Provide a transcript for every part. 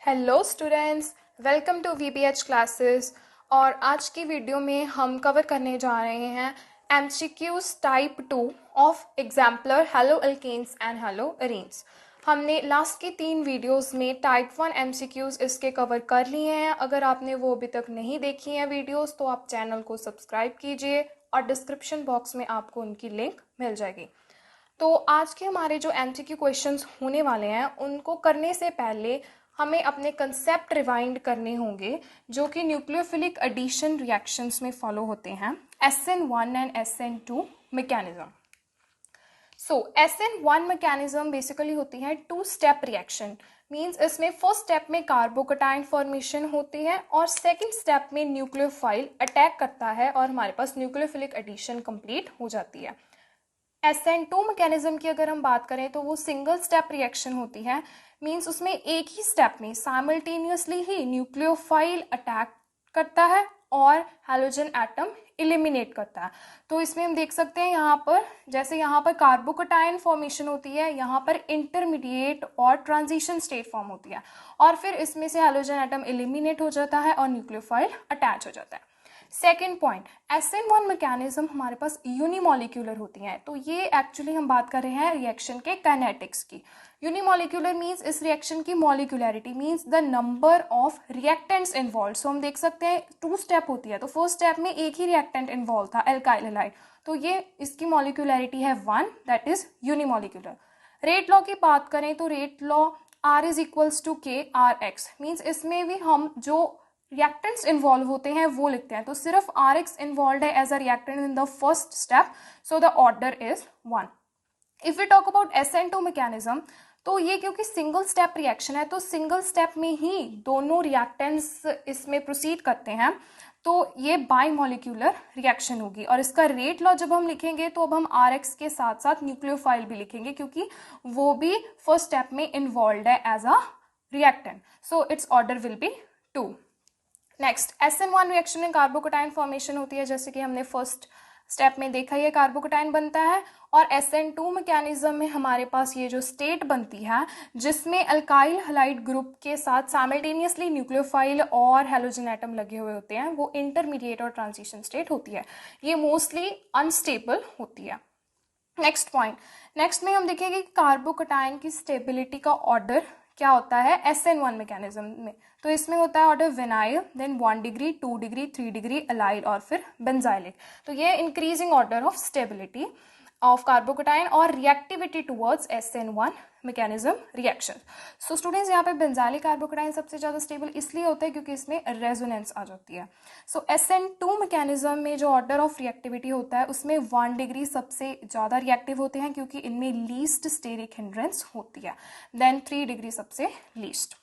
Hello students, welcome to VBH classes. और आज की वीडियो में हम कवर करने जा रहे हैं MCQs type 2 of exemplar haloalkanes and haloarenes. हमने लास्ट की 3 वीडियोस में टाइप 1 एमसीक्यूज इसके कवर कर लिए हैं। अगर आपने वो अभी तक नहीं देखी हैं वीडियोस तो आप चैनल को सब्सक्राइब कीजिए और डिस्क्रिप्शन बॉक्स में आपको उनकी लिंक मिल जाएगी। तो आज के हमारे जो एमसीक्यू क्वेश्चंस होने वाले हैं उनको करने से पहले हमें अपने कंसेप्ट रिवाइंड करने होंगे जो कि न्यूक्लियोफिलिक एडिशन रिएक्शंस में फॉलो होते हैं, SN1 and SN2 mechanism. So SN1 mechanism basically होती है 2 स्टेप रिएक्शन। मीन्स इसमें फर्स्ट स्टेप में कार्बोकटाइन फॉर्मेशन होती है और सेकेंड स्टेप में न्यूक्लियोफाइल अटैक करता है और हमारे पास न्यूक्लियोफिलिक एडिशन कंप्लीट हो जाती है। SN2 मैकेनिज्म की अगर हम बात करें तो वो सिंगल स्टेप रिएक्शन होती है। मींस उसमें एक ही स्टेप में साइमल्टेनियसली ही न्यूक्लियोफाइल अटैक करता है और हैलोजन एटम एलिमिनेट करता है। तो इसमें हम देख सकते हैं यहाँ पर जैसे यहाँ पर कार्बोकटाइन फॉर्मेशन होती है, यहाँ पर इंटरमीडिएट और ट्रांजिशन स्टेट फॉर्म होती है और फिर इसमें से हैलोजन एटम एलिमिनेट हो जाता है और न्यूक्लियोफाइल अटैच हो जाता है। सेकेंड पॉइंट, SN1 मैकेनिज्म हमारे पास यूनिमोलिक्यूलर होती हैं। तो ये एक्चुअली हम बात कर रहे हैं रिएक्शन के काइनेटिक्स की। यूनिमोलिक्यूलर मींस इस रिएक्शन की molecularity means the number of reactants involve. So हम देख सकते हैं 2 स्टेप होती है, तो फर्स्ट स्टेप में एक ही रिएक्टेंट इन्वॉल्व था, एल्काइल हैलाइड, तो ये इसकी मॉलिक्यूलरिटी है 1, that is unimolecular. Rate law की बात करें तो rate law R is equals to K R X। Means इसमें भी हम जो रिएक्टेंट्स इन्वॉल्व होते हैं वो लिखते हैं, तो सिर्फ RX इन्वॉल्व है as a reactant in the first step, so the order is 1। If we talk about SN2 mechanism, तो ये क्योंकि सिंगल स्टेप रिएक्शन है तो सिंगल स्टेप में ही दोनों रिएक्टेंट्स इसमें प्रोसीड करते हैं, तो ये बाइमोलिक्यूलर रिएक्शन होगी। और इसका रेट लॉ जब हम लिखेंगे तो अब हम RX के साथ साथ न्यूक्लियोफाइल भी लिखेंगे क्योंकि वो भी फर्स्ट स्टेप में इन्वॉल्व है as a reactant, so it's order will be 2। Next, SN1 reaction में कार्बोकटाइन फॉर्मेशन होती है, जैसे कि हमने फर्स्ट स्टेप में देखा, ये कार्बोकटाइन बनता है। और SN2 मैकेनिज्म में हमारे पास ये जो स्टेट बनती है जिसमें अल्काइल हैलाइड ग्रुप के साथ साइमल्टेनियसली न्यूक्लियोफाइल और हैलोजन एटम लगे हुए होते हैं, वो इंटरमीडिएट और ट्रांजिशन स्टेट होती है। ये मोस्टली अनस्टेबल होती है। नेक्स्ट पॉइंट, नेक्स्ट में हम देखेंगे कि कार्बोकटाइन की स्टेबिलिटी का ऑर्डर क्या होता है SN1 मैकेनिज्म में। तो इसमें होता है order vinyl, then 1 degree, 2 degree, 3 degree allyl और फिर बेंजाइलिक। तो ये increasing order of stability of carbocation और reactivity towards SN1 mechanism reaction. So students, यहाँ पे बेंजाइलिक कार्बोकटाइन सबसे ज़्यादा स्टेबल इसलिए होता है क्योंकि इसमें रेजोनेंस आ जाती है। सो SN2 मैकेनिज्म में जो ऑर्डर ऑफ रिएक्टिविटी होता है उसमें 1 डिग्री सबसे ज़्यादा रिएक्टिव होते हैं क्योंकि इनमें लीस्ट स्टेरिक हिंड्रेंस होती है, देन 3 डिग्री सबसे लीस्ट।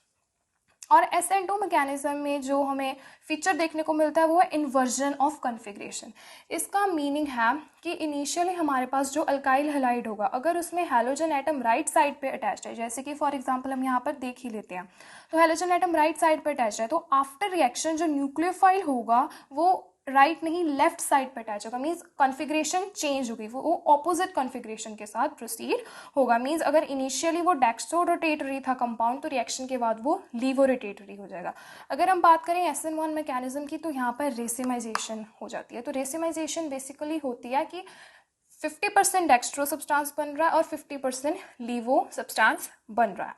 और SN2 मैकेनिज्म में जो हमें फीचर देखने को मिलता है वो है इन्वर्जन ऑफ कॉन्फ़िगरेशन। इसका मीनिंग है कि इनिशियली हमारे पास जो अल्काइल हैलाइड होगा अगर उसमें हैलोजन एटम राइट साइड पे अटैच्ड है, जैसे कि फॉर एग्जांपल हम यहाँ पर देख ही लेते हैं, तो हैलोजन एटम राइट साइड पे अटैच्ड है, तो आफ्टर रिएक्शन जो न्यूक्लियोफाइल होगा वो राइट नहीं लेफ्ट साइड पे अटैच होगा। मीन्स कॉन्फ़िगरेशन चेंज होगी, वो ऑपोजिट कॉन्फ़िगरेशन के साथ प्रोसीड होगा। मीन्स अगर इनिशियली वो डेक्स्ट्रो रोटेटरी था कंपाउंड तो रिएक्शन के बाद वो लीवो रोटेटरी हो जाएगा। अगर हम बात करें SN1 मैकेनिज्म की तो यहाँ पर रेसिमाइजेशन हो जाती है। तो रेसिमाइजेशन बेसिकली होती है कि 50% डेक्स्ट्रो सब्सटेंस बन रहा है और 50% लीवो सब्सटेंस बन रहा है।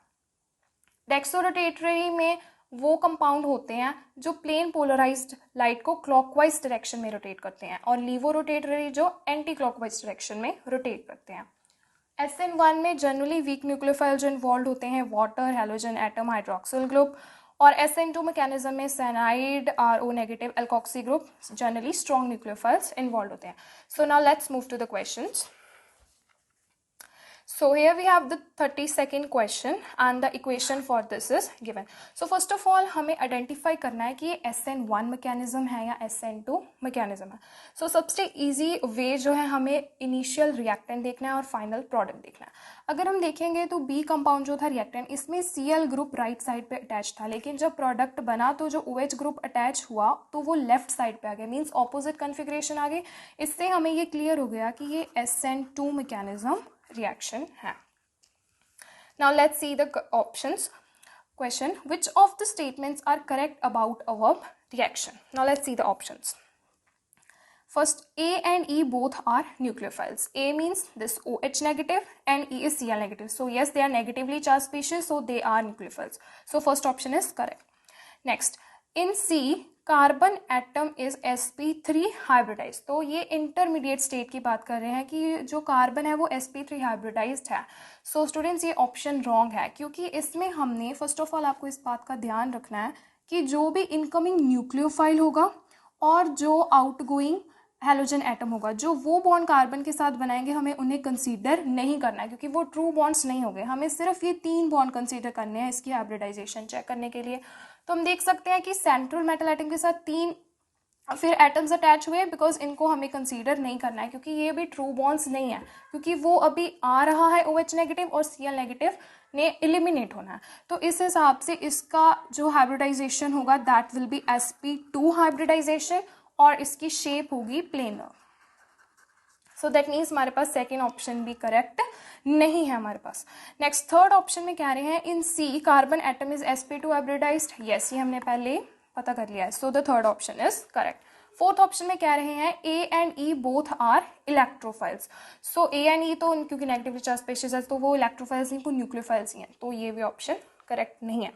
डेक्स्ट्रो रोटेटरी में वो कंपाउंड होते हैं जो प्लेन पोलराइज्ड लाइट को क्लॉकवाइज डायरेक्शन में रोटेट करते हैं और लीवो रोटेटरी जो एंटी क्लॉकवाइज डायरेक्शन में रोटेट करते हैं। SN1 में जनरली वीक न्यूक्लियोफाइल जो इन्वॉल्व होते हैं water, halogen atom, hydroxyl group. और SN2 मैकेनिज्म में cyanide, RO negative, alkoxy group, generally strong nucleophiles involve होते हैं। So now let's move to the questions. So here we have the 32nd question and the equation for this is given. So first of all हमें identify करना है कि ये SN1 mechanism है या SN2 mechanism है. So सबसे easy way जो है हमें initial reactant देखना है और final product देखना है. अगर हम देखेंगे तो B कंपाउंड जो था रिएक्टेंट इसमें Cl ग्रुप राइट साइड पे अटैच था, लेकिन जब प्रोडक्ट बना तो जो OH ग्रुप अटैच हुआ तो वो लेफ्ट साइड पे आ गया, मीन्स ऑपोजिट कॉन्फ़िगरेशन आ गई। इससे हमें ये क्लियर हो गया कि ये SN2 मैकेनिज्म रिएक्शन है। Now let's see the options. question, which of the statements are correct about our reaction? Now let's see the options. First, A and E both are nucleophiles. A means this OH negative and E is Cl negative. So yes, they are negatively charged species, so they are nucleophiles. So first option is correct. Next, in C, carbon atom is sp3 hybridise. तो ये intermediate state की बात कर रहे हैं कि जो carbon है वो sp3 हाइब्रिडाइज्ड है. सो स्टूडेंट्स ये ऑप्शन रॉन्ग है, क्योंकि इसमें हमने फर्स्ट ऑफ ऑल आपको इस बात का ध्यान रखना है कि जो भी इनकमिंग न्यूक्लियोफाइल होगा और जो आउटगोइंग हेलोजन एटम होगा, जो वो बॉन्ड कार्बन के साथ बनाएंगे, हमें उन्हें कंसीडर नहीं करना है, क्योंकि वो ट्रू बॉन्ड्स नहीं हो गए. हमें सिर्फ ये 3 बॉन्ड कंसीडर करने हैं इसकी हाइब्रिडाइजेशन चेक करने के लिए. तो हम देख सकते हैं कि सेंट्रल मेटल एटम के साथ 3 फिर एटम्स अटैच हुए, बिकॉज इनको हमें कंसीडर नहीं करना है, क्योंकि ये भी ट्रू बॉन्ड्स नहीं है, क्योंकि वो अभी आ रहा है OH नेगेटिव और Cl नेगेटिव ने एलिमिनेट होना है. तो इस हिसाब से इसका जो हाइब्रिडाइजेशन होगा that will be sp2 hybridisation, और इसकी शेप होगी प्लेनर. सो दैट मीन्स हमारे पास सेकेंड ऑप्शन भी करेक्ट नहीं है हमारे पास. नेक्स्ट, थर्ड ऑप्शन में कह रहे हैं in C carbon atom is sp2 hybridized. Yes, ये हमने पहले पता कर लिया है. So the third option is correct. Fourth option में कह रहे हैं A and E both are electrophiles. So A and E तो क्योंकि नेगेटिवली चार्ज स्पेशीज है तो वो इलेक्ट्रोफाइल्स नहीं, वो न्यूक्लियोफाइल्स ही हैं, तो ये भी ऑप्शन करेक्ट नहीं है.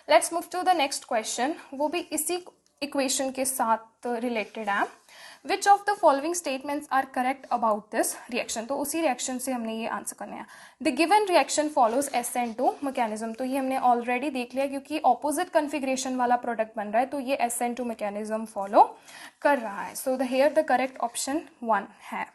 Let's move to the next question. वो भी इसी इक्वेशन के साथ रिलेटेड है. Which of the following statements are correct about this reaction. तो उसी रिएक्शन से हमने ये आंसर करना है. The given reaction follows SN2 mechanism. तो ये हमने ऑलरेडी देख लिया, क्योंकि ऑपोजिट कन्फिग्रेशन वाला प्रोडक्ट बन रहा है, तो ये SN2 मैकेनिज्म फॉलो कर रहा है. So the here the correct option 1 है.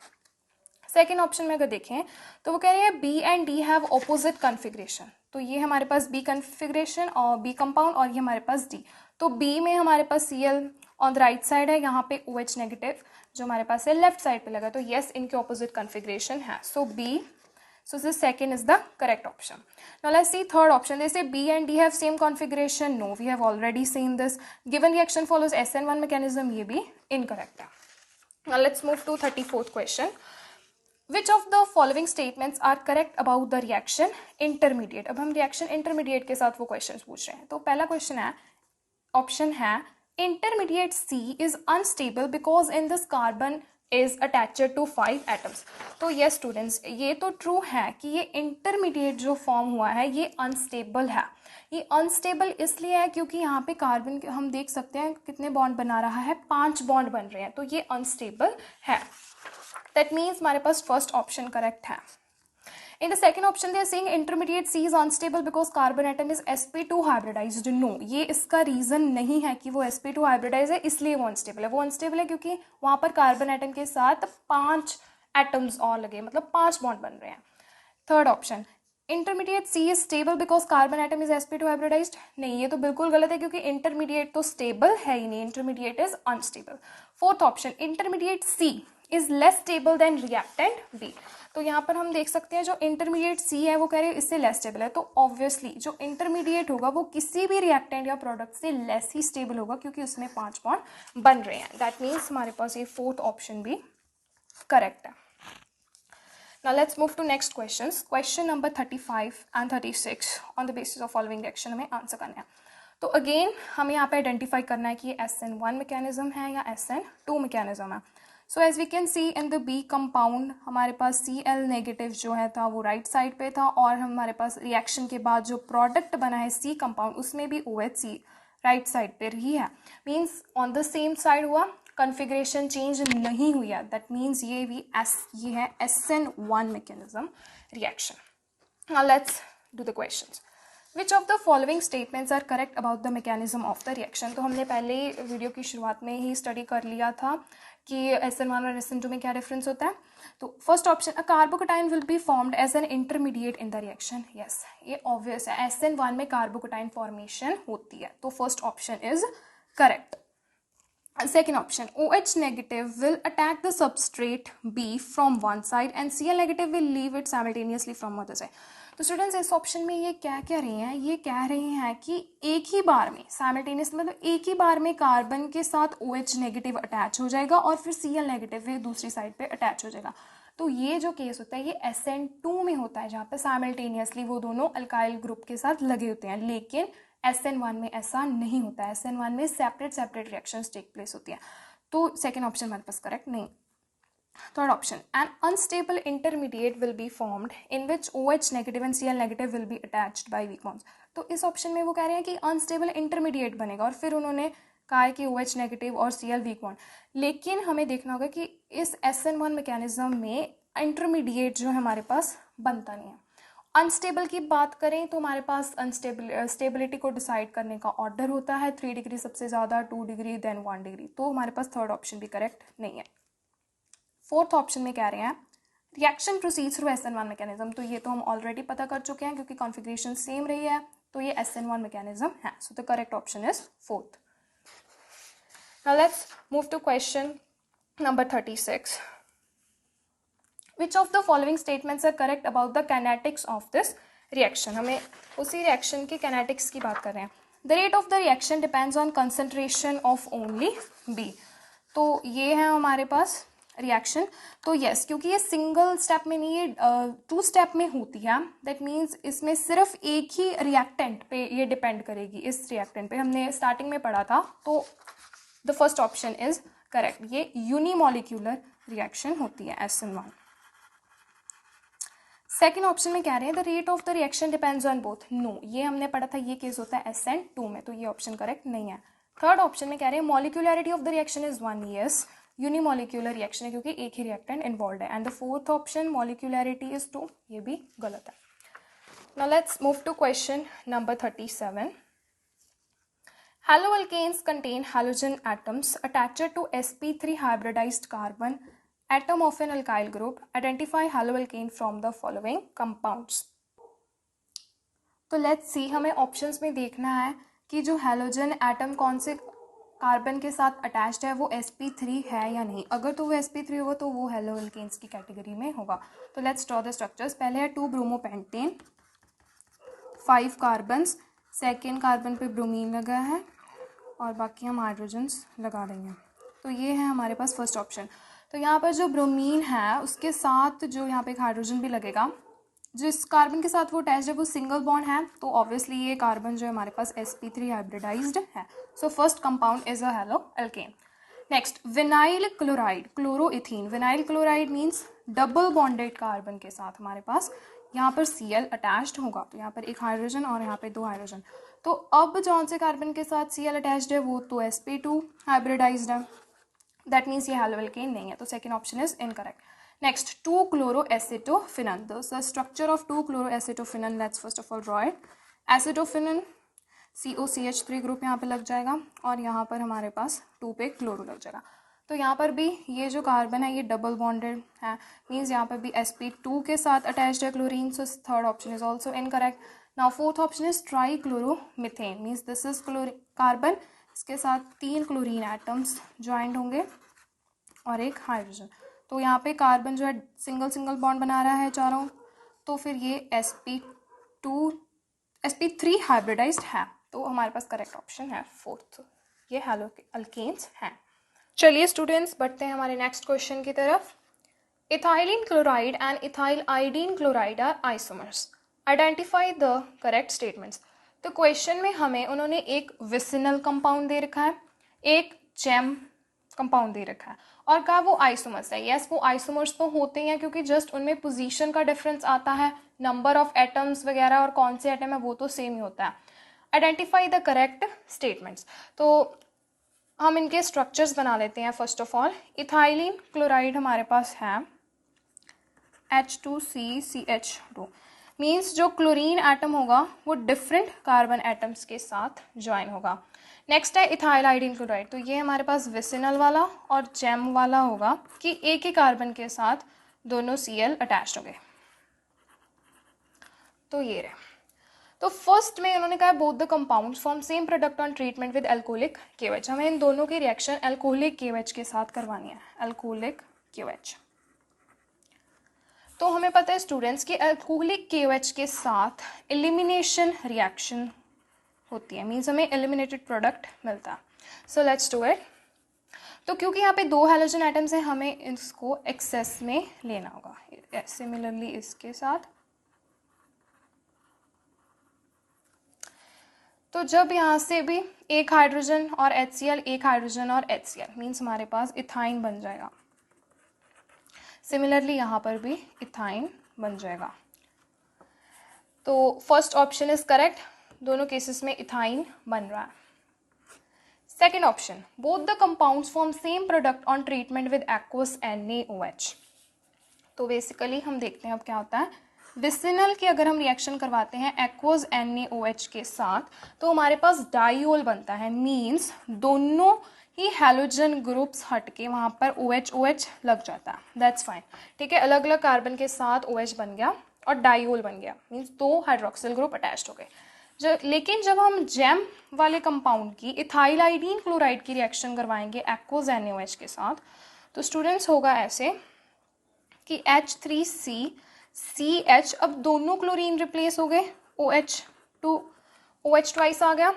सेकेंड ऑप्शन में अगर देखें तो वो कह रहे हैं B and D have opposite configuration. तो ये हमारे पास बी कन्फिग्रेशन और बी कंपाउंड, और ये हमारे पास डी. तो बी में हमारे पास Cl on the right side है, यहाँ पे OH नेगेटिव जो हमारे पास है लेफ्ट साइड पे लगा. तो येस, इनके ऑपोजिट कन्फिग्रेशन है. सो B, so this second is the correct option. Now let's see third option. They say B and D have same configuration. No, we have already seen this. Given reaction follows SN1 mechanism. ये भी incorrect है. Now let's move to 34th question. Which of the following statements are correct about the reaction intermediate? अब हम reaction intermediate के साथ वो questions पूछ रहे हैं. तो पहला question है, option है intermediate C is unstable because in this carbon is attached to 5 atoms. तो yes students, ये तो true है कि ये intermediate जो form हुआ है ये unstable है. ये unstable इसलिए है क्योंकि यहाँ पे कार्बन हम देख सकते हैं कितने बॉन्ड बना रहा है, 5 बॉन्ड बन रहे हैं, तो ये unstable है. That means हमारे पास first option correct है. In the second option they are saying intermediate C is unstable because carbon atom is sp2 hybridized. No, ये इसका रीजन नहीं है कि वो sp2 hybridized है इसलिए वो unstable है. वो unstable है क्योंकि वहाँ पर कार्बन एटम के साथ 5 एटम्स और लगे, मतलब 5 बॉन्ड बन रहे हैं. Third option, intermediate C is stable because carbon atom is sp2 hybridized. नहीं, ये तो बिल्कुल गलत है क्योंकि intermediate तो stable है ही नहीं, intermediate is unstable. Fourth option, intermediate C is less stable than reactant B. तो यहाँ पर हम देख सकते हैं जो इंटरमीडिएट C है वो कह रहे हैं इससे लेस स्टेबल है. तो ऑब्वियसली जो इंटरमीडिएट होगा वो किसी भी रिएक्टेंट या प्रोडक्ट से लेस ही स्टेबल होगा क्योंकि उसमें 5 बॉन्ड बन रहे हैं. दैट मीन्स हमारे पास ये फोर्थ ऑप्शन भी करेक्ट है. Now let's move to next questions. Question number 35 and 36 on the basis of following reaction हमें आंसर करना है. तो अगेन हमें यहाँ पे आइडेंटिफाई करना है कि ये SN1 मैकेनिज्म है या SN2 मैकेनिज्म है. So as we can see in the B compound हमारे पास Cl नेगेटिव जो है था वो राइट साइड पे था, और हमारे पास रिएक्शन के बाद जो प्रोडक्ट बना है C कंपाउंड उसमें भी OH राइट साइड पे ही है. Means on the same side हुआ, कन्फिग्रेशन चेंज नहीं हुई है. दैट मीन्स ये है SN1 mechanism reaction. Now let's do the questions. Which of the following statements are correct about the mechanism of the reaction. तो हमने पहले वीडियो की शुरुआत में ही स्टडी कर लिया था कि SN1 और SN2 में क्या डिफरेंस होता है. तो first option, a carbocation will be formed as an intermediate in the reaction. Yes, ये ऑब्वियस है, SN1 में कार्बोकेटाइन फॉर्मेशन होती है, तो first option is correct. Second option, OH negative will attack the substrate B from one side and Cl negative will leave it simultaneously from other side. तो students इस option में ये क्या कह रहे हैं, ये कह रहे हैं कि एक ही बार में साइमल्टेनियस मतलब एक ही बार में कार्बन के साथ OH नेगेटिव अटैच हो जाएगा और फिर Cl नेगेटिव दूसरी साइड पे अटैच हो जाएगा. तो ये जो केस होता है ये SN2 में होता है, जहाँ पे साइमल्टेनियसली वो दोनों अल्काइल ग्रुप के साथ लगे होते हैं, लेकिन SN1 में ऐसा नहीं होता है। SN1 में सेपरेट रिएक्शंस टेक प्लेस होती है। तो सेकेंड ऑप्शन हमारे पास करेक्ट नहीं। Third option, an unstable intermediate will be formed in which OH negative and Cl negative will be attached by weak bonds. तो इस ऑप्शन में वो कह रहे हैं कि अनस्टेबल इंटरमीडिएट बनेगा, और फिर उन्होंने कहा है कि OH नेगेटिव और Cl वीक बॉन्ड। लेकिन हमें देखना होगा कि इस SN1 मैकेनिज्म में इंटरमीडिएट जो है हमारे पास बनता नहीं है। अनस्टेबल की बात करें तो हमारे पास स्टेबिलिटी को डिसाइड करने का ऑर्डर होता है 3 डिग्री सबसे ज़्यादा, 2 डिग्री, देन 1 डिग्री। तो हमारे पास थर्ड ऑप्शन भी करेक्ट नहीं है। फोर्थ ऑप्शन में कह रहे हैं reaction proceeds through SN1 mechanism. तो ये तो हम ऑलरेडी पता कर चुके हैं क्योंकि कॉन्फ़िगरेशन सेम रही है, तो ये SN1 मैकेनिज्म है। So the correct option is fourth. Now let's move to question number 36। Which of the following statements are correct about the kinetics of this reaction? हमें उसी reaction के kinetics की बात कर रहे हैं। The rate of the reaction depends on concentration of only B। तो ये है हमारे पास रिएक्शन। तो यस, क्योंकि ये सिंगल स्टेप में नहीं, ये 2 स्टेप में होती है, दैट मीन्स इसमें सिर्फ एक ही रिएक्टेंट पे ये डिपेंड करेगी। इस रिएक्टेंट पे हमने स्टार्टिंग में पढ़ा था, तो the first option is correct. ये यूनिमोलिक्यूलर रिएक्शन होती है SN1। सेकेंड ऑप्शन में कह रहे हैं the rate of the reaction depends on both. No, ये हमने पढ़ा था, ये केस होता है SN2 में, तो ये ऑप्शन करेक्ट नहीं है। थर्ड ऑप्शन में कह रहे हैं molecularity of the reaction is 1। Yes, unimolecular reaction है क्योंकि एक ही रिएक्टेंट इन्वॉल्व है। And the fourth option molecularity is 2, ये भी गलत है। Now let's move to question number 37। Haloalkanes contain halogen atoms attached to sp3 hybridized carbon atom of an alkyl group. Identify haloalkane from the following compounds. तो let's see, हमें options में देखना है कि जो हैलोजन एटम कौन से carbon के साथ अटैच्ड है वो sp3 है या नहीं। अगर तो वो sp3 होगा तो वो हैलोअल्केन्स की कैटेगरी में होगा। तो लेट्स ड्रॉ द स्ट्रक्चर्स। पहले है 2 ब्रोमोपेंटेन, 5 कार्बन्स, सेकेंड कार्बन पे ब्रोमीन लगा है और बाकी हम हाइड्रोजन्स लगा देंगे। तो ये है हमारे पास फर्स्ट ऑप्शन। तो यहाँ पर जो ब्रोमीन है उसके साथ जो यहाँ पे एक हाइड्रोजन भी लगेगा, जिस कार्बन के साथ वो अटैच्ड है वो सिंगल बॉन्ड है, तो ऑब्वियसली ये कार्बन जो है हमारे पास sp3 हाइब्रिडाइज्ड है। So first compound is a haloalkane. Next, vinyl chloride, chloroethene. Vinyl chloride means double bonded carbon के साथ हमारे पास यहाँ पर Cl अटैच्ड होगा, तो यहाँ पर एक हाइड्रोजन और यहाँ पे 2 हाइड्रोजन। तो अब जौन से कार्बन के साथ Cl अटैच्ड है वो तो sp2 हाइब्रिडाइज्ड है, दैट मीन्स ये हैलोअल्केन नहीं है, तो second option is incorrect. Next, 2-chloroacetophenon। The structure of 2-chloroacetophenon, let's first of all draw it. Acetophenone COCH3 group यहाँ पे लग जाएगा और यहाँ पर हमारे पास 2 पे क्लोरो लग जाएगा। तो यहाँ पर भी ये जो कार्बन है ये डबल बॉन्डेड है, मीन्स यहाँ पर भी sp2 के साथ अटैच्ड है chlorine, so third option is also incorrect. Now fourth option is trichloromethane, means this is carbon, इसके साथ 3 क्लोरीन एटम्स ज्वाइंट होंगे और एक हाइड्रोजन। तो यहाँ पे कार्बन जो है सिंगल बॉन्ड बना रहा है चारों, तो फिर ये sp3 हाइब्रिडाइज्ड है, तो हमारे पास करेक्ट ऑप्शन है फोर्थ, ये हैलोअल्केन्स हैं। चलिए स्टूडेंट्स, बढ़ते हैं हमारे नेक्स्ट क्वेश्चन की तरफ। Ethylene chloride and ethylidene chloride are isomers. Identify the correct statements. तो क्वेश्चन में हमें उन्होंने एक विसिनल कंपाउंड दे रखा है, एक जेम कंपाउंड दे रखा है और कहा वो आइसोमर्स है। यस, वो आइसोमर्स तो होते ही हैं क्योंकि जस्ट उनमें पोजीशन का डिफरेंस आता है, नंबर ऑफ एटम्स वगैरह और कौन से एटम है वो तो सेम ही होता है। Identify the correct statements. तो हम इनके स्ट्रक्चर्स बना लेते हैं। First of all, ethylene chloride हमारे पास है H2CCH2, मीन्स जो क्लोरीन एटम होगा वो डिफरेंट कार्बन एटम्स के साथ ज्वाइन होगा। नेक्स्ट है इथाइल आइडीन क्लोराइड, तो ये हमारे पास विसिनल वाला और जेम वाला होगा कि एक ही कार्बन के साथ दोनों Cl अटैच्ड होंगे। तो ये रहे। तो फर्स्ट में उन्होंने कहा both the compounds form same product on treatment with alcoholic KOH। हमें इन दोनों की रिएक्शन एल्कोहलिक KOH के साथ करवानी है, एल्कोहलिक KOH। तो हमें पता है स्टूडेंट्स कि एल्कोहलिक KOH के साथ एलिमिनेशन रिएक्शन होती है, मीन्स हमें एलिमिनेटेड प्रोडक्ट मिलता है। So let's do it. तो क्योंकि यहाँ पे 2 हैलोजन एटम्स हैं, हमें इसको एक्सेस में लेना होगा। सिमिलरली इसके साथ, तो जब यहाँ से भी एक हाइड्रोजन और HCl, एक हाइड्रोजन और HCl, मीन्स हमारे पास इथाइन बन जाएगा। सिमिलरली यहाँ पर भी इथाइन बन जाएगा। तो फर्स्ट ऑप्शन इज करेक्ट, दोनों केसेस में इथाइन बन रहा है। Second option, both the compounds form same product on treatment with aqueous NaOH। तो बेसिकली हम देखते हैं अब क्या होता है। विसिनल की अगर हम रिएक्शन करवाते हैं एक्वस NaOH के साथ, तो हमारे पास डाइओल बनता है। मीन्स दोनों ही हैलोजन ग्रुप्स हटके वहाँ पर OH लग जाता है। दैट्स फाइन, ठीक है। अलग अलग कार्बन के साथ OH बन गया और डाइओल बन गया, मीन्स 2 हाइड्रोक्सिल ग्रुप अटैच्ड हो गए। लेकिन जब हम जेम वाले कंपाउंड की इथाइल आइडीन क्लोराइड की रिएक्शन करवाएंगे एक्वस NaOH के साथ, तो स्टूडेंट्स होगा ऐसे कि H3CCH, अब दोनों क्लोरीन रिप्लेस हो गए, OH ट्वाइस आ गया,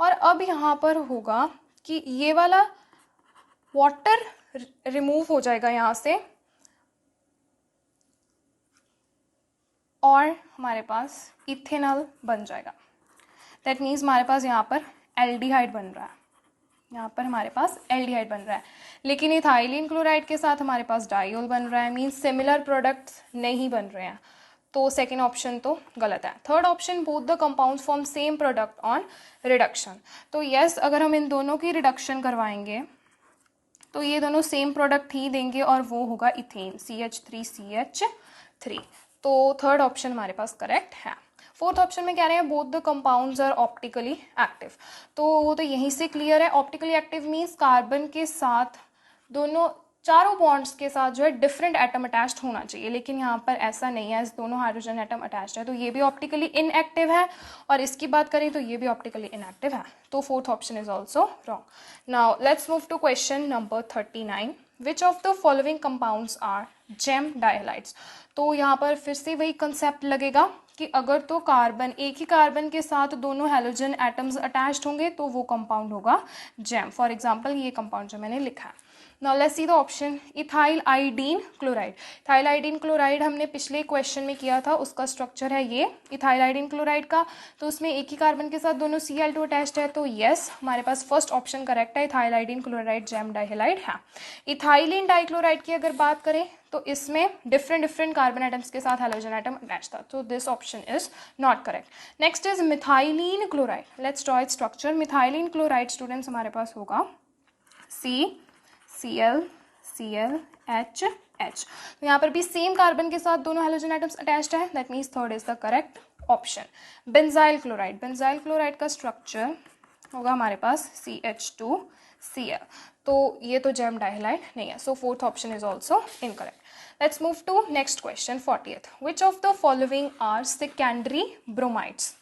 और अब यहाँ पर होगा कि ये वाला वाटर रिमूव हो जाएगा यहाँ से, और हमारे पास इथेनॉल बन जाएगा। दैट मीन्स हमारे पास यहाँ पर एल्डिहाइड बन रहा है, यहाँ पर हमारे पास एल्डिहाइड बन रहा है, लेकिन इथाइलिन क्लोराइड के साथ हमारे पास डाइओल बन रहा है। मीन्स सिमिलर प्रोडक्ट्स नहीं बन रहे हैं, तो सेकेंड ऑप्शन तो गलत है। Third option, both the compounds form same product on reduction. तो यस, अगर हम इन दोनों की रिडक्शन करवाएंगे तो ये दोनों सेम प्रोडक्ट ही देंगे, और वो होगा इथेन, CH3CH3। तो थर्ड ऑप्शन हमारे पास करेक्ट है। फोर्थ ऑप्शन में कह रहे हैं both the compounds are optically active. तो वो तो यहीं से क्लियर है। ऑप्टिकली एक्टिव मीन्स कार्बन के साथ दोनों चारों बॉन्ड्स के साथ जो है डिफरेंट एटम अटैच्ड होना चाहिए, लेकिन यहाँ पर ऐसा नहीं है, दोनों हाइड्रोजन एटम अटैच्ड है, तो ये भी ऑप्टिकली इनएक्टिव है, और इसकी बात करें तो ये भी ऑप्टिकली इनएक्टिव है। तो fourth option is also wrong. Now let's move to question number 39। Which of the following compounds are gem dihalides. तो यहाँ पर फिर से वही कंसेप्ट लगेगा कि अगर तो कार्बन, एक ही कार्बन के साथ दोनों हैलोजन एटम्स अटैच्ड होंगे तो वो कंपाउंड होगा जेम। फॉर एग्जांपल ये कंपाउंड जो मैंने लिखा है। Now let's see the option, ethyl आइडीन chloride. Ethyl आइडीन chloride हमने पिछले क्वेश्चन में किया था, उसका स्ट्रक्चर है ये इथाइल आइडीन क्लोराइड का। तो उसमें एक ही कार्बन के साथ दोनों Cl2 अटैच्ड है, तो यस हमारे पास फर्स्ट ऑप्शन करेक्ट है, इथाइल आइडीन क्लोराइड जेम डाइहाइड है। इथाइलिन डाइक्लोराइड की अगर बात करें तो इसमें डिफरेंट कार्बन एटम्स के साथ हैलोजन एटम अटैच था, तो this option is not correct. Next is methylene chloride. Let's draw it structure. Methylene chloride students हमारे पास होगा CCl H। तो यहाँ पर भी सेम कार्बन के साथ दोनों हैलोजन एटम्स अटैच्ड है, that means third is the correct option. Benzyl chloride, benzyl chloride का स्ट्रक्चर होगा हमारे पास CH2Cl। तो ये तो जेम डाइहाइड नहीं है, so fourth option is also incorrect. Let's move to next question 40th। Which of the following are secondary bromides.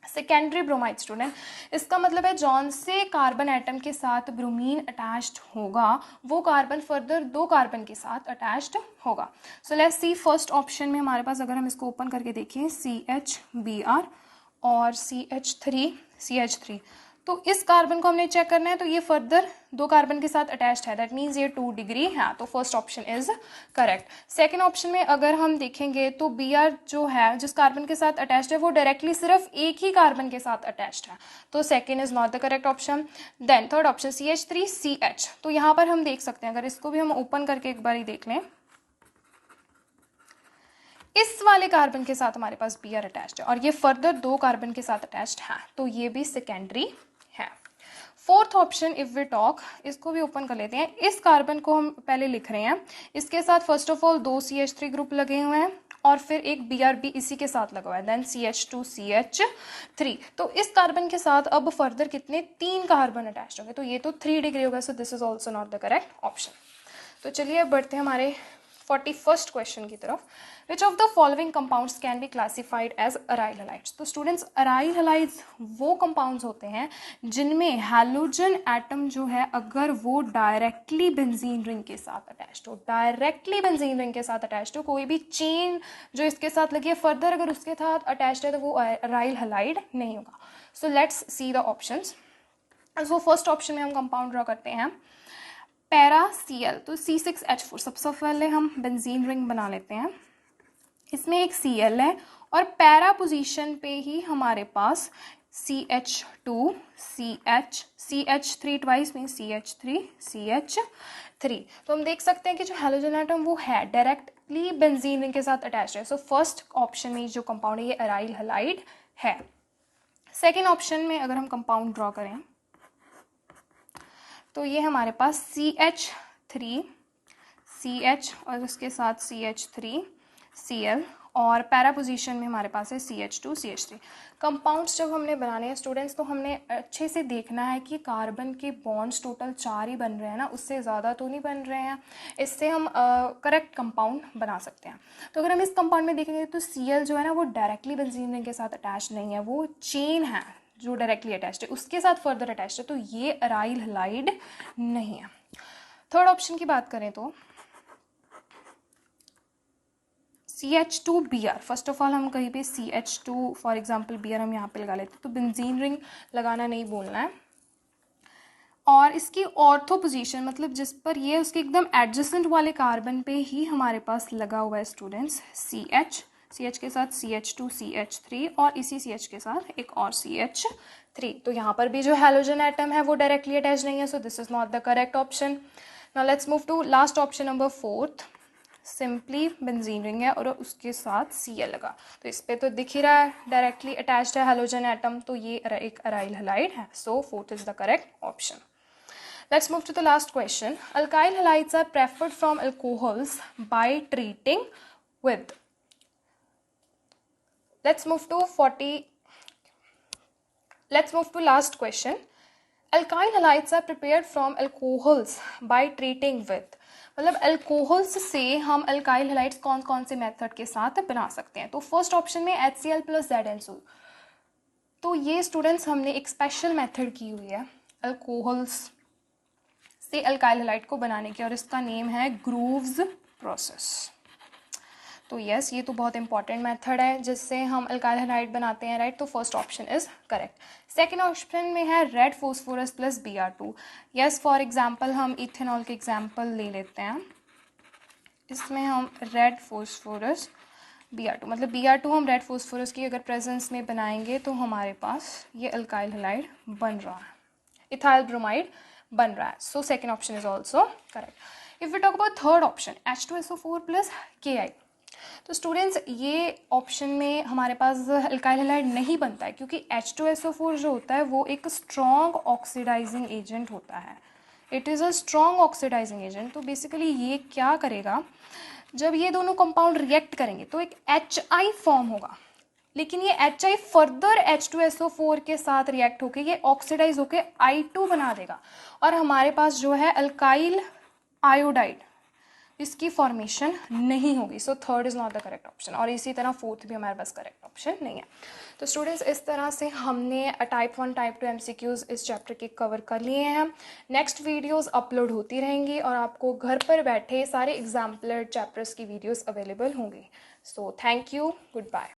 Secondary bromide student, इसका मतलब है जौन से कार्बन एटम के साथ ब्रोमीन अटैच्ड होगा वो कार्बन फर्दर 2 कार्बन के साथ अटैच्ड होगा। So let's see first option में हमारे पास, अगर हम इसको ओपन करके देखें, CHBr और CH3, तो इस कार्बन को हमने चेक करना है, तो ये फर्दर 2 कार्बन के साथ अटैच्ड है, दैट मीन्स ये 2 डिग्री है, तो first option is correct. Second option में अगर हम देखेंगे तो Br जो है, जिस कार्बन के साथ अटैच्ड है, वो डायरेक्टली सिर्फ एक ही कार्बन के साथ अटैच्ड है, तो second is not the correct option. Then third option CH3CH, तो यहाँ पर हम देख सकते हैं, अगर इसको भी हम ओपन करके एक बार ही देख लें, इस वाले कार्बन के साथ हमारे पास Br अटैच्ड है, और ये फर्दर 2 कार्बन के साथ अटैच्ड है, तो ये भी सेकेंडरी है। Fourth option if we talk, इसको भी ओपन कर लेते हैं। इस कार्बन को हम पहले लिख रहे हैं, इसके साथ first of all 2 CH3 group लगे हुए हैं, और फिर एक Br भी इसी के साथ लगा हुआ है, देन CH2CH3। तो इस कार्बन के साथ अब फर्दर कितने, 3 कार्बन अटैच्ड होंगे, तो ये तो 3 डिग्री होगा, सो this is also not the correct option. तो चलिए अब बढ़ते हैं हमारे 41st क्वेश्चन की तरफ। Which of the following compounds can be classified as aryl halides. तो स्टूडेंट्स, अराइल हैलाइड्स वो कंपाउंड्स होते हैं जिनमें हैलोजन एटम जो है, अगर वो डायरेक्टली बेंजीन रिंग के साथ अटैच्ड हो, डायरेक्टली बेंजीन रिंग के साथ अटैच्ड हो, कोई भी चेन जो इसके साथ लगी है फर्दर अगर उसके साथ अटैच्ड है, तो वो अराइल हैलाइड नहीं होगा। So let's see the options. So first option में हम कंपाउंड ड्रॉ करते हैं, पैरा Cl, तो C6H4, सबसे पहले हम बेंजीन रिंग बना लेते हैं। इसमें एक Cl है और पैरा पोजीशन पे ही हमारे पास CH2 CH3 twice mean CH3 तो हम देख सकते हैं कि जो हैलोजन एटम वो है डायरेक्टली बेंजीन रिंग के साथ अटैच है। सो फर्स्ट ऑप्शन में जो कंपाउंड है ये अराइल हैलाइड है। सेकेंड ऑप्शन में अगर हम कंपाउंड ड्रॉ करें तो ये हमारे पास CH3 CH और उसके साथ CH3Cl और पैरा पोजीशन में हमारे पास है CH2 CH3। कंपाउंड्स जब हमने बनाने हैं स्टूडेंट्स तो हमने अच्छे से देखना है कि कार्बन के बॉन्ड्स टोटल 4 ही बन रहे हैं ना, उससे ज़्यादा तो नहीं बन रहे हैं, इससे हम करेक्ट कंपाउंड बना सकते हैं। तो अगर हम इस कंपाउंड में देखेंगे तो Cl जो है ना वो डायरेक्टली बेंजीन रिंग के साथ अटैच नहीं है, वो चेन है जो डायरेक्टली अटैच्ड है, उसके साथ फर्दर अटैच्ड है, तो ये अराइल हैलाइड नहीं है। थर्ड ऑप्शन की बात करें तो CH2Br, फर्स्ट ऑफ ऑल हम कहीं पे CH2 फॉर एग्जांपल Br हम यहाँ पे लगा लेते हैं, तो बेंजीन रिंग लगाना नहीं बोलना है। और इसकी ऑर्थो पोजीशन मतलब जिस पर ये उसके एकदम एडजेसेंट वाले कार्बन पे ही हमारे पास लगा हुआ है स्टूडेंट्स CH के साथ CH2 CH3 और इसी CH के साथ एक और CH3। तो यहाँ पर भी जो हैलोजन एटम है वो डायरेक्टली अटैच नहीं है, so this is not the correct option. Now let's move to last option number 4th, simply benzene ring है और उसके साथ Cl लगा, तो इस पे तो दिख ही रहा है डायरेक्टली अटैच्ड है हैलोजन एटम, तो ये एक अराइल हैलाइड है, सो 4th is the correct option. Let's move to the last question. Alkyl halides are preferred from alcohols by treating with. Let's move to last question. Alkyl halides are prepared from alcohols by treating with. मतलब alcohols से हम alkyl halides कौन कौन से method के साथ बना सकते हैं। तो फर्स्ट ऑप्शन में HCl + ZnSO, तो ये स्टूडेंट्स हमने एक स्पेशल मेथड की हुई है अल्कोहल्स से अल्काइल हैलाइड को बनाने की और इसका नेम है ग्रूव्स प्रोसेस। तो यस, ये तो बहुत इंपॉर्टेंट मेथड है जिससे हम अल्काइल हैलाइड बनाते हैं, राइट। तो first option is correct. Second option में है red phosphorus + Br2। Yes, for example हम इथेनॉल के एग्जांपल ले लेते हैं, इसमें हम रेड फोस्फोरस Br2 मतलब Br2 हम रेड फोस्फोरस की अगर प्रेजेंस में बनाएंगे तो हमारे पास ये अल्काइल हैलाइड बन रहा है, इथाइल ब्रोमाइड बन रहा है। So second option is also correct. If we talk about third option H2SO4 + Ki, तो स्टूडेंट्स ये ऑप्शन में हमारे पास अल्काइल हैलाइड नहीं बनता है क्योंकि H2SO4 जो होता है वो एक स्ट्रॉन्ग ऑक्सीडाइजिंग एजेंट होता है, it is a strong oxidising agent. तो बेसिकली ये क्या करेगा, जब ये दोनों कंपाउंड रिएक्ट करेंगे तो एक HI फॉर्म होगा, लेकिन ये HI फर्दर H2SO4 के साथ रिएक्ट होके ये ऑक्सीडाइज होके I2 बना देगा और हमारे पास जो है अल्काइल आयोडाइड, इसकी फॉर्मेशन नहीं होगी। So third is not the correct option और इसी तरह फोर्थ भी हमारे पास करेक्ट ऑप्शन नहीं है। तो स्टूडेंट्स इस तरह से हमने टाइप 1 टाइप 2 MCQs इस चैप्टर के कवर कर लिए हैं। नेक्स्ट वीडियोस अपलोड होती रहेंगी और आपको घर पर बैठे सारे एग्जाम्पलर चैप्टर्स की वीडियोस अवेलेबल होंगी। So thank you, good bye.